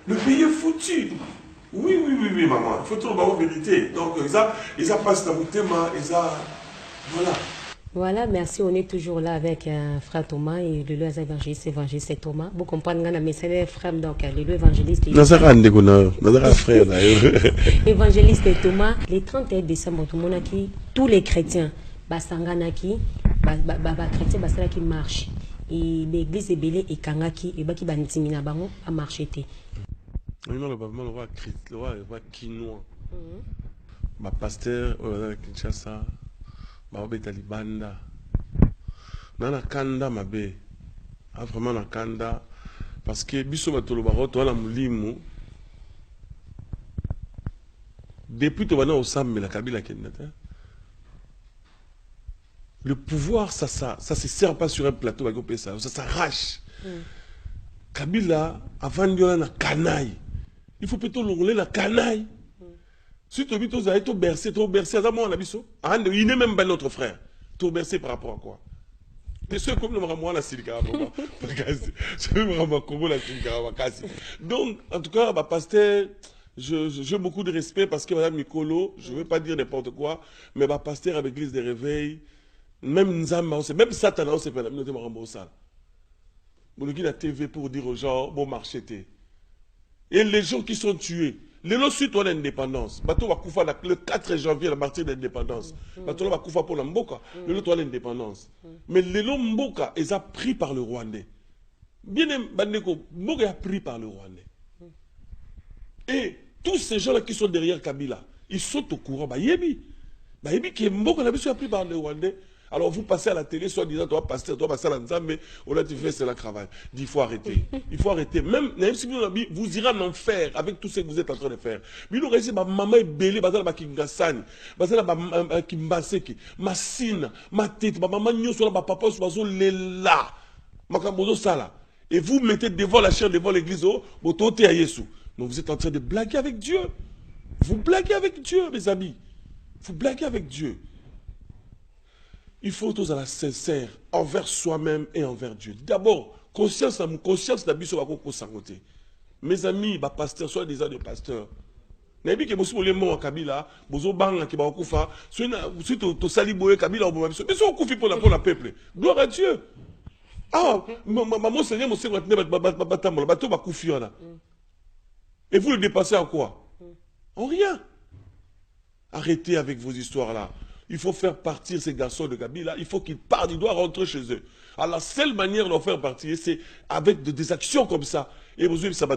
Le pays est foutu. Oui, maman. Il faut tout le vérité. Donc, ils ont passé dans le thème, voilà. Voilà, merci. On est toujours là avec frère Thomas et le lieu évangéliste c'est Thomas. Vous comprenez, mais c'est les frères, donc le lieu évangéliste. Frère d'ailleurs. Évangéliste Thomas, le 31 décembre, tous les chrétiens, Basanganaki, chrétiens, Basanaki marche. Et l'église est belle et Kangaki, et Baki Banitimina Bango a marché. Oui, non, le roi quinois. Ma pasteur, Kinshasa, ma talibanda. Nana kanda mabe. Vraiment na kanda. Parce que biso matolo baroto la mulimu. Depuis to bana osam la kabila kenata. Le pouvoir, ça se sert pas sur un plateau, ça s'arrache. Kabila, avant de la canaille, il faut plutôt l'ongler la canaille. Si tu as été bercé, il n'est même pas notre frère. Tu es bercé par rapport à quoi? C'est comme le Maramoua la Silika. Donc, en tout cas, pasteur, j'ai beaucoup de respect parce que Madame Nicolo, je ne veux pas dire n'importe quoi, mais pasteur avec l'église des réveils, même Nzamba, même Satan, on s'est fait la minute Marambosal. Vous la TV pour dire aux gens, bon marché. Et les gens qui sont tués, les lots suite à l'indépendance, le 4 janvier, la martyre de l'indépendance, Bato va koufa pour la Mboka, le lot à l'indépendance. Mais les lots Mboka, ils ont pris par le Rwandais. Bien Bandeko, Mboka a pris par le Rwandais. Et tous ces gens-là qui sont derrière Kabila, ils sont au courant, Yebi qui est Mboka a pris par le Rwandais. Alors vous passez à la télé, soit disant, toi passer à la Nzambe, on a dit, c'est la cravate. Il faut arrêter. Il faut arrêter. Même si vous irez en enfer avec tout ce que vous êtes en train de faire. Mais nous réussissons, ma maman est belle, ma kingasani, ma kimbaseki, ma sina, ma tête, ma maman n'y soit ma papa soit là, ma kambozo sala. Et vous mettez devant la chair, devant l'église, vous à Yesu. Donc vous êtes en train de blaguer avec Dieu. Vous blaguez avec Dieu, mes amis. Vous blaguez avec Dieu. Il faut tous à la sincère envers soi-même et envers Dieu. D'abord, conscience d'abus sur la côté. Mes amis, pasteur, soit des des pasteurs. Nabi que vous les mots en Kabila, vous bang qui va kufa, si tu saliboye Kabila, mais on koufi pour la peuple. Gloire à Dieu. Ah, maman Seigneur, mon Seigneur, bateau va koufi là. Et vous le dépassez en quoi? En rien. Arrêtez avec vos histoires là. Il faut faire partir ces garçons de Kabila. Il faut qu'ils partent. Ils doivent rentrer chez eux. Alors, la seule manière de leur faire partir, c'est avec des actions comme ça. Et vous ça va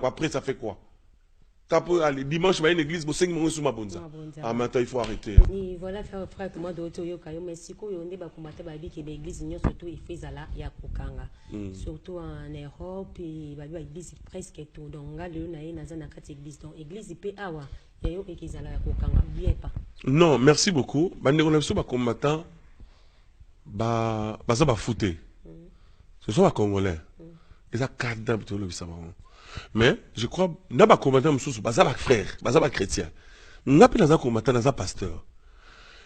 après, ça fait quoi? Allez, dimanche, il y a une église, ah, maintenant, il faut arrêter. Et voilà, frère Thomas de Otoyoka, mais si vous avez combattu l'église, surtout il fait ça, il y a Kokanga. Surtout en Europe, il y a l'église presque tout. Donc, là, il y a une église. Donc, l'église, il peut avoir. Non, merci beaucoup. Combattants, ça va foutre. Ce sont les Congolais. Ils ont cadre de mais je crois que les combattants sont des frères, des chrétiens. Nous avons des combattants, des pasteurs.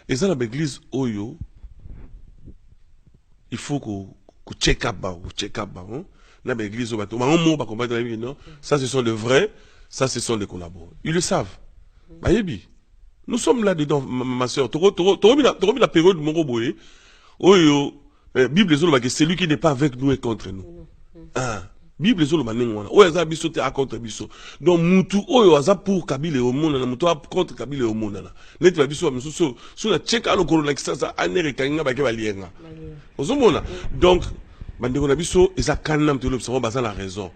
Et dans l'église Oyo, il faut qu'on check up. Dans l'église Oyo, ça ce sont les vrais, ça ce sont les collaborateurs. Ils le savent. Nous sommes là dedans, ma soeur. Tu as la période de Moroboé. Oyo, Bible c'est celui qui n'est pas avec nous et contre nous. Bible oyo biso te contre biso. Donc mutu oyo aza pour Kabila au monde na mutu contre Kabila au monde na. Neti ba biso misusu so na check alo ko na kisasa America nga ba ke ba lienga. Ozomona. Donc bandeko na biso eza kanna mtelo biso baza la raison.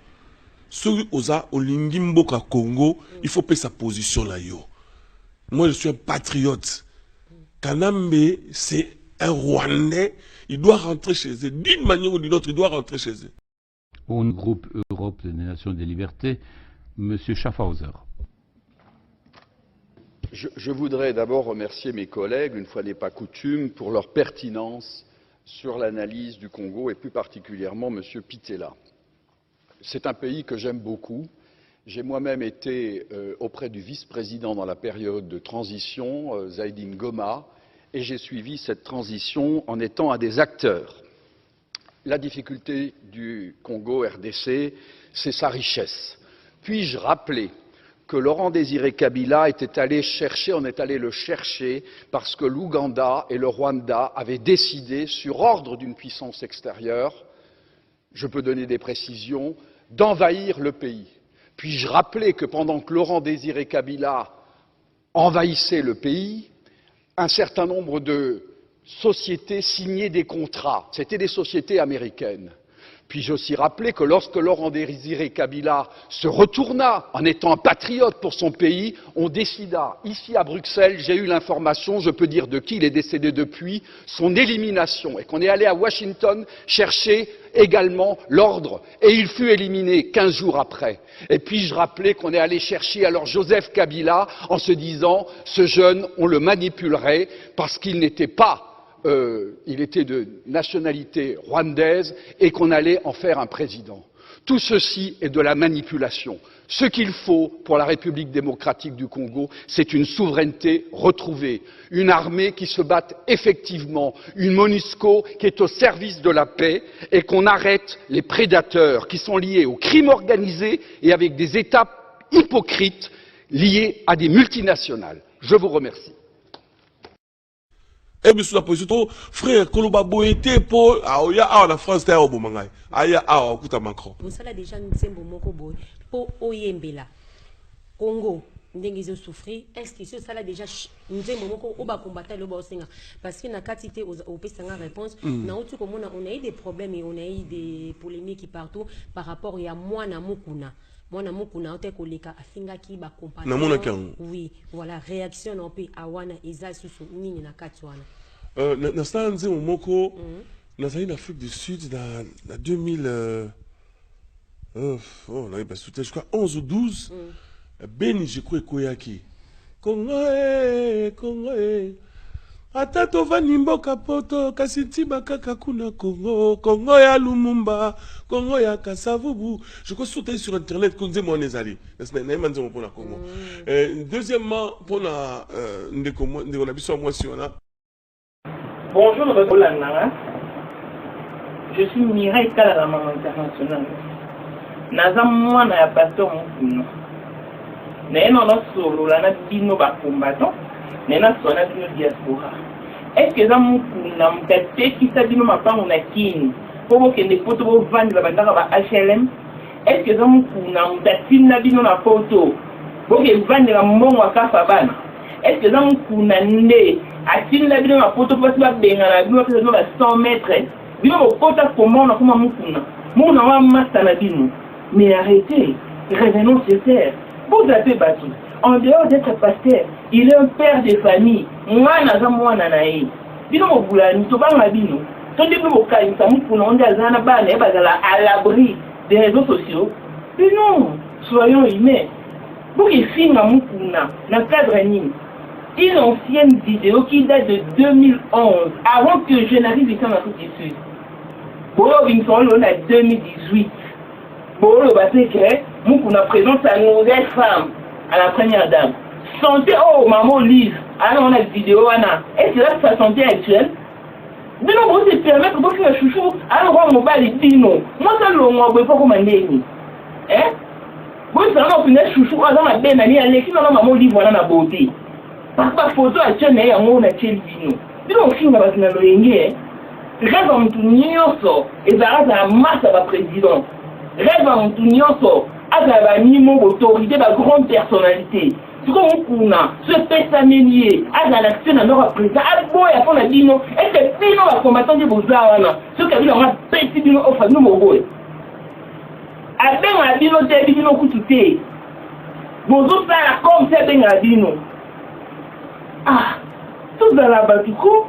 Celui oza olingi mboka Congo, il faut payer sa position là yo. Moi je suis un patriote. Kanambe c'est un Rwandais, il doit rentrer chez eux d'une manière ou d'une autre, il doit rentrer chez eux. Au groupe Europe des Nations des Libertés, M. Schaffhauser. Je voudrais d'abord remercier mes collègues, une fois n'est pas coutume, pour leur pertinence sur l'analyse du Congo et plus particulièrement M. Pitela. C'est un pays que j'aime beaucoup. J'ai moi-même été auprès du vice-président dans la période de transition, Zaïdine Goma, et j'ai suivi cette transition en étant un des acteurs. La difficulté du Congo RDC, c'est sa richesse. Puis-je rappeler que Laurent Désiré Kabila on est allé le chercher parce que l'Ouganda et le Rwanda avaient décidé, sur ordre d'une puissance extérieure, je peux donner des précisions, d'envahir le pays. Puis-je rappeler que pendant que Laurent Désiré Kabila envahissait le pays, un certain nombre de sociétés signaient des contrats. C'était des sociétés américaines. Puis-je aussi rappeler que lorsque Laurent Désiré Kabila se retourna en étant un patriote pour son pays, on décida, ici à Bruxelles, j'ai eu l'information, je peux dire de qui, il est décédé depuis, son élimination, et qu'on est allé à Washington chercher également l'ordre, et il fut éliminé 15 jours après. Et puis-je rappeler qu'on est allé chercher alors Joseph Kabila en se disant, ce jeune, on le manipulerait parce qu'il n'était pas il était de nationalité rwandaise et qu'on allait en faire un président. Tout ceci est de la manipulation. Ce qu'il faut pour la République démocratique du Congo, c'est une souveraineté retrouvée, une armée qui se batte effectivement, une MONUSCO qui est au service de la paix et qu'on arrête les prédateurs qui sont liés au crime organisé et avec des États hypocrites liés à des multinationales. Je vous remercie. Et bien, sur la position, frère, Koloba Boété, pour, la France, t'es au Bomangaï. Aya, écoute Macron. Vous savez déjà, nous sommes au Moko pour Oyembela. Congo, nous avons souffert. Est-ce que ça là déjà, nous sommes au Moko, combattre le Bossinga. Parce que na quantité au Pessanga réponse, on a eu des problèmes et on a eu des polémiques partout par rapport à moi, na Mukuna. Moi, na mukuna ote koleka afinga ki ba compagnon. Oui, voilà, réaction on peut awana eza susu nini na katwana. Na stanze momoko na zali en Afrique du Sud dans 2000 on avait pas soutenu je crois 11 ou 12 Beni je crois koyaki. Congo Atato vanimbo kapoto kasiti bakaka kuna Congo ya Lumumba Congo ya Kasavubu. Je crois sauter sur internet kunze mo nezali. Na manzo mo pona Congo. Deuxièmement pour na ndeko na biso moi si on a. Bonjour Roland. Je suis Mireille Kala Maman International. Nazam moi na pasteur mon. Na no solo la na bino ba combattant. Nena sona bino diaspora. Est-ce que ça mukuna mukate kita bino mapango na kini pour que ne poto bo vendre la bandaka ba HLM? Est-ce que ça mukuna mutatina bino na photo pour que vendre la mbongo akafa bana? Est-ce que ça mukuna nde atina bino na photo pour ba benga na bino que ça 100 mètres bino ko pota comment na kuma mukuna mona wa masta na bino? Mais arrêtez, revenons sur terre. Vous avez battu. En dehors d'être pasteur, il est un père de famille. Moi, je suis bino mobulani to banga bino to ndi bino kanisa mukuna onde azana bana bazala à l'abri des réseaux sociaux. Mais non, soyons humains. Pour qu'il finga mukuna na cadre nini une ancienne vidéo qui date de 2011 avant que je n'arrive ici en Afrique du Sud. Pour Robinson on a 2018. Pour le basé que mukuna présente sa nouvelle femme à la première dame. Santé, oh maman Lise, alors on a une vidéo, Anna. Est-ce que là sa santé actuelle? Mais non, vous se permettre de faire un chouchou, alors on va aller dino. Moi, ça l'on m'a pas commandé. Hein? Vous savez, on finit chouchou, alors on a bien allé, allez, qui n'a maman Lise, voilà la beauté. Parce que la photo actuelle, il y a un mot naturel dino. Mais non, si on va se l'enlever, rêve en tout nyonso, et ça reste la masse à la présidente. Rêve en tout nyonso. À la niveau autorité, la grande personnalité. Ce qu'on a, ce pessamélier, à l'action à notre président, à boy, à fond la dino, et c'est pino la combattant de Bozana, ce qu'a vu dans la petit dino au fameux Mogoy. À ben la dino, c'est dino coututé. Bonjour, ça la comme c'est ben la dino. Ah, tout dans la batuko,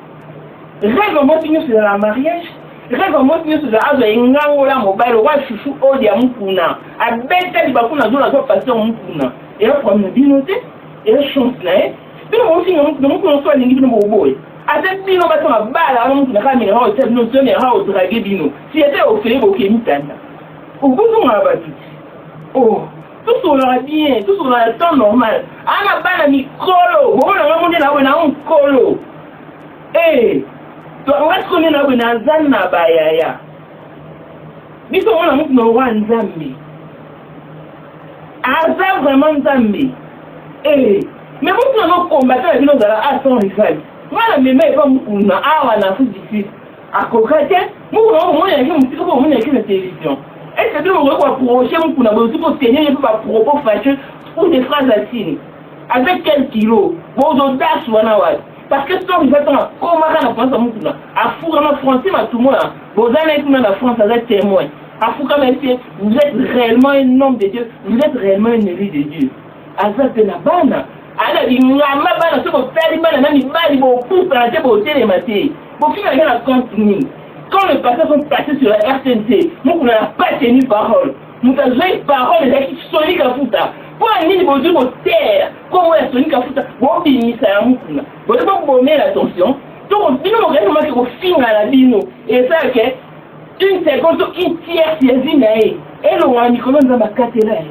rêve en mode sur la mariage. Rêve en mode sur la azo et ngangola mobile, wa chouchou odi à mukuna. A bête di bakuna zo la zo passer en mukuna. Et un problème de dinoté, et un chance là. Puis on aussi nous soit lingi no boy. Ate bino batanga bala wana mtu nakamira hao tse no tse hao drage bino. Si ete ofele boke mitanda. Ubunga batu. Oh, tout sera bien, tout sera le temps normal. Ana bana mikolo, bon na monde na we na on kolo. Eh, to on va connaître na we na zanna bayaya. Biso on mtu no wa nzambi. Aza vraiment nzambi. Eh, mais mtu no combattre bino zala à son rival. Voilà, mais pas mukuna awa na fuji akokate mukuna mona yake mutiko ko mona yake na télévision. Est-ce que vous pouvez approcher mukuna bo tuko tenir pas propos fâcheux ou des phrases assignées avec quel kilo vos audaces wana wa parce que son rival comment na France mukuna afu vraiment français ma tout le monde vos amis dans la France ça témoin afu comme vous êtes réellement un homme de Dieu, vous êtes réellement un élu de Dieu. Azat de la bana ala bingama bana soko tali bana nani bali bo pousa te bo tele maté bo fina la continue quand les passagers sont passés sur la RTNC nous n'a pas tenu parole nous avons parole de qui sonique à futa pour nini bo du terre comment est sonique à futa bo binisa ya mukuna bo de bo mettre attention donc bino mo réellement que bo fina la bino et ça que une seconde une tiers yezinae et le wani comment ça va katela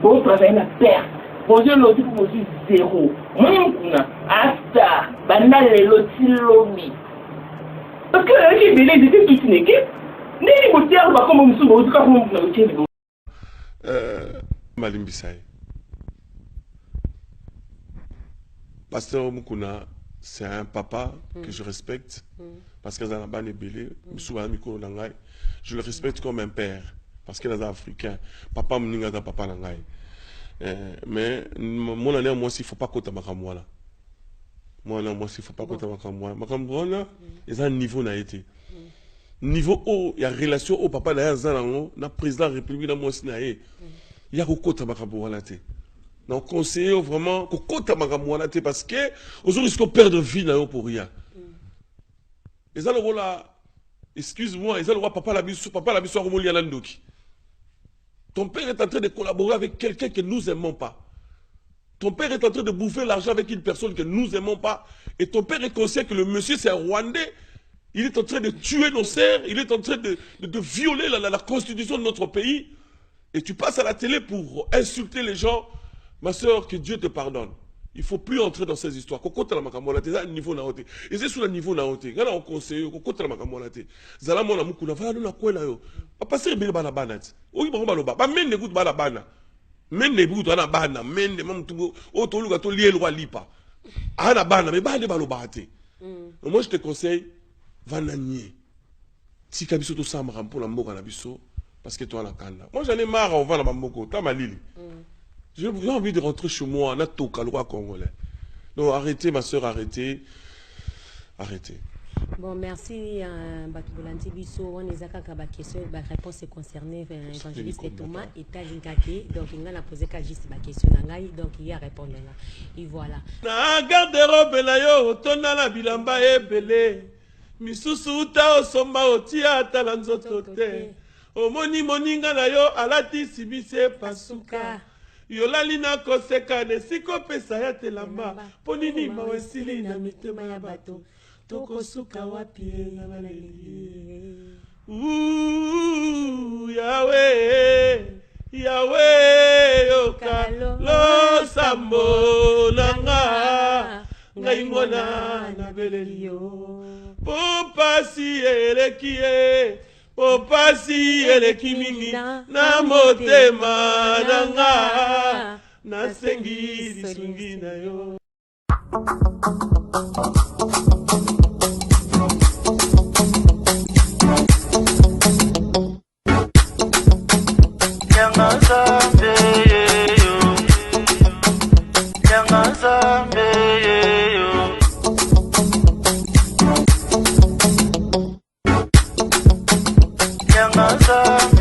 bo travailler la perte. Bonjour, l'autre pour vous zéro. Moi, hasta, banal et l'autre lomi. Parce que là, j'ai belé, j'étais toute une équipe. N'est-ce pas dire, bah, comme on me souhaite, comme on me souhaite. Malimbissaï. Pasteur Mukuna, c'est un papa que je respecte. Parce qu'il a un ban belé, je le respecte comme un père. Parce qu'il est africain. Papa Mninga, papa Nangai. Mais mon année, moi, s'il ne faut pas côté Makamouala. Moi, s'il ne faut pas côté Makamouala. Makamouala, il y a un niveau n'a été. Niveau haut, il y a relation au papa d'ailleurs, il y a président de la République, il y a un côté Makamouala. Donc, conseiller vraiment, côté Makamouala, parce que aujourd'hui, il faut perdre vie pour rien. Et ça, le rôle là, excuse-moi, et ça, le roi papa la biso, Romoli Alandoki. Ton père est en train de collaborer avec quelqu'un que nous n'aimons pas. Ton père est en train de bouffer l'argent avec une personne que nous n'aimons pas. Et ton père est conscient que le monsieur, c'est un Rwandais. Il est en train de tuer nos sœurs. Il est en train de violer la constitution de notre pays. Et tu passes à la télé pour insulter les gens. Ma soeur, que Dieu te pardonne. Il ne faut plus entrer dans ces histoires. C'est un niveau naoté. Et c'est sur le niveau naoté. Quand on conseille, on compte la makamolate. Zalamo na mukuna va na kwela yo. Papa c'est bien bana banat. Oui bon baloba. Ba men ne gout bala bana. Men ne gout na bana. Men ne mam tugo. O to luga to lié loi lipa. Ana bana mais bana baloba ate. Moi je te conseille va nanier. Si kabiso to samra pour la mboka na biso parce que toi la kanda. Moi j'en ai marre on va na mboko ta malili. J'ai envie de rentrer chez moi, on a tout le roi congolais. Donc arrêtez, ma soeur, arrêtez. Arrêtez. Bon, merci à Batoulanti Bisso. On est à la question, la réponse est concernée l'évangéliste Thomas et Talinkake. Donc, il a posé juste la question. Donc, il a répondu là. Et voilà. Na garde-robe na yo, tona la bilamba ebele. Misusu ta osomba otia talanzoto te. Omoni moninga na yo alati sibise pasuka. Yolali na koseka nesiko pesa ya telamba ponini mawesili na mitema ya bato toko suka wapi na maleli Yahweh Yahweh okalo lo sambo nanga ngai ngona na belelio popasi elekie Popasi eleki mingi na motema nanga na sengi lisungi na yo. Yanga zambe yo, yanga zambe yo. Yanga zambe